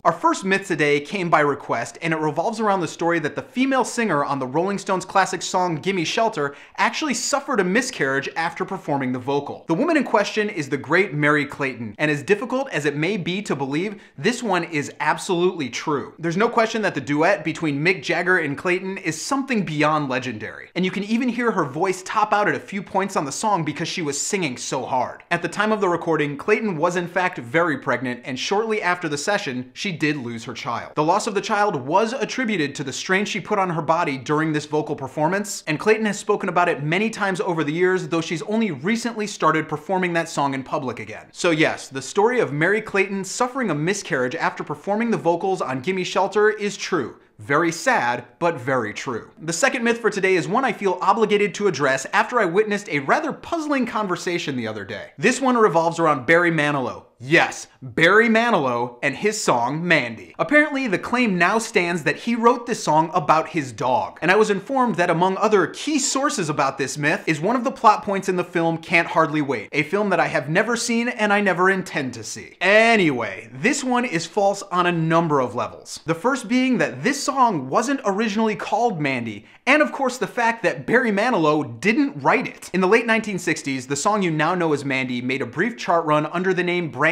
Our first myth today came by request, and it revolves around the story that the female singer on the Rolling Stones classic song Gimme Shelter actually suffered a miscarriage after performing the vocal. The woman in question is the great Mary Clayton, and as difficult as it may be to believe, this one is absolutely true. There's no question that the duet between Mick Jagger and Clayton is something beyond legendary, and you can even hear her voice top out at a few points on the song because she was singing so hard. At the time of the recording, Clayton was in fact very pregnant, and shortly after the session, she did lose her child. The loss of the child was attributed to the strain she put on her body during this vocal performance, and Clayton has spoken about it many times over the years, though she's only recently started performing that song in public again. So yes, the story of Mary Clayton suffering a miscarriage after performing the vocals on Gimme Shelter is true. Very sad, but very true. The second myth for today is one I feel obligated to address after I witnessed a rather puzzling conversation the other day. This one revolves around Barry Manilow. Yes, Barry Manilow and his song Mandy. Apparently, the claim now stands that he wrote this song about his dog, and I was informed that among other key sources about this myth is one of the plot points in the film Can't Hardly Wait, a film that I have never seen and I never intend to see. Anyway, this one is false on a number of levels. The first being that this song wasn't originally called Mandy, and of course the fact that Barry Manilow didn't write it. In the late 1960s, the song you now know as Mandy made a brief chart run under the name Brandy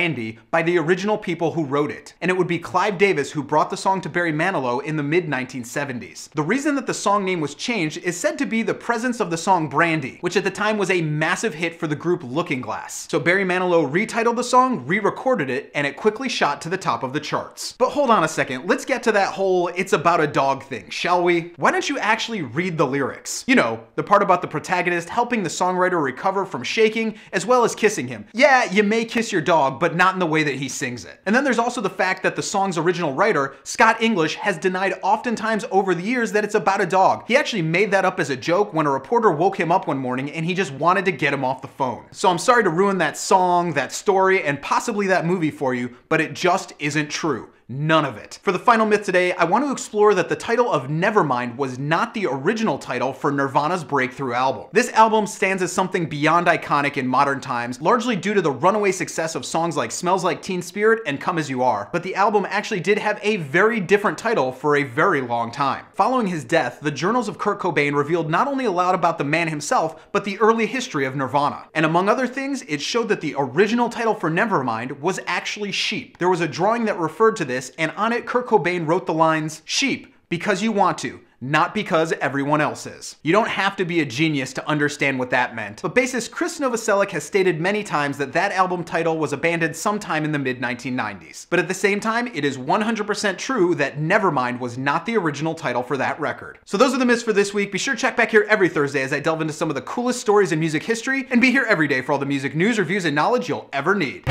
by the original people who wrote it, and it would be Clive Davis who brought the song to Barry Manilow in the mid-1970s. The reason that the song name was changed is said to be the presence of the song Brandy, which at the time was a massive hit for the group Looking Glass. So Barry Manilow retitled the song, re-recorded it, and it quickly shot to the top of the charts. But hold on a second, let's get to that whole "it's about a dog" thing, shall we? Why don't you actually read the lyrics? You know, the part about the protagonist helping the songwriter recover from shaking, as well as kissing him. Yeah, you may kiss your dog, but not in the way that he sings it. And then there's also the fact that the song's original writer, Scott English, has denied oftentimes over the years that it's about a dog. He actually made that up as a joke when a reporter woke him up one morning and he just wanted to get him off the phone. So I'm sorry to ruin that song, that story, and possibly that movie for you, but it just isn't true. None of it. For the final myth today, I want to explore that the title of Nevermind was not the original title for Nirvana's breakthrough album. This album stands as something beyond iconic in modern times, largely due to the runaway success of songs like Smells Like Teen Spirit and Come As You Are, but the album actually did have a very different title for a very long time. Following his death, the journals of Kurt Cobain revealed not only a lot about the man himself, but the early history of Nirvana. And among other things, it showed that the original title for Nevermind was actually Sheep. There was a drawing that referred to this, and on it Kurt Cobain wrote the lines, "Sheep, because you want to, not because everyone else is." You don't have to be a genius to understand what that meant, but bassist Chris Novoselic has stated many times that that album title was abandoned sometime in the mid-1990s. But at the same time, it is 100% true that Nevermind was not the original title for that record. So those are the myths for this week. Be sure to check back here every Thursday as I delve into some of the coolest stories in music history, and be here every day for all the music news, reviews, and knowledge you'll ever need.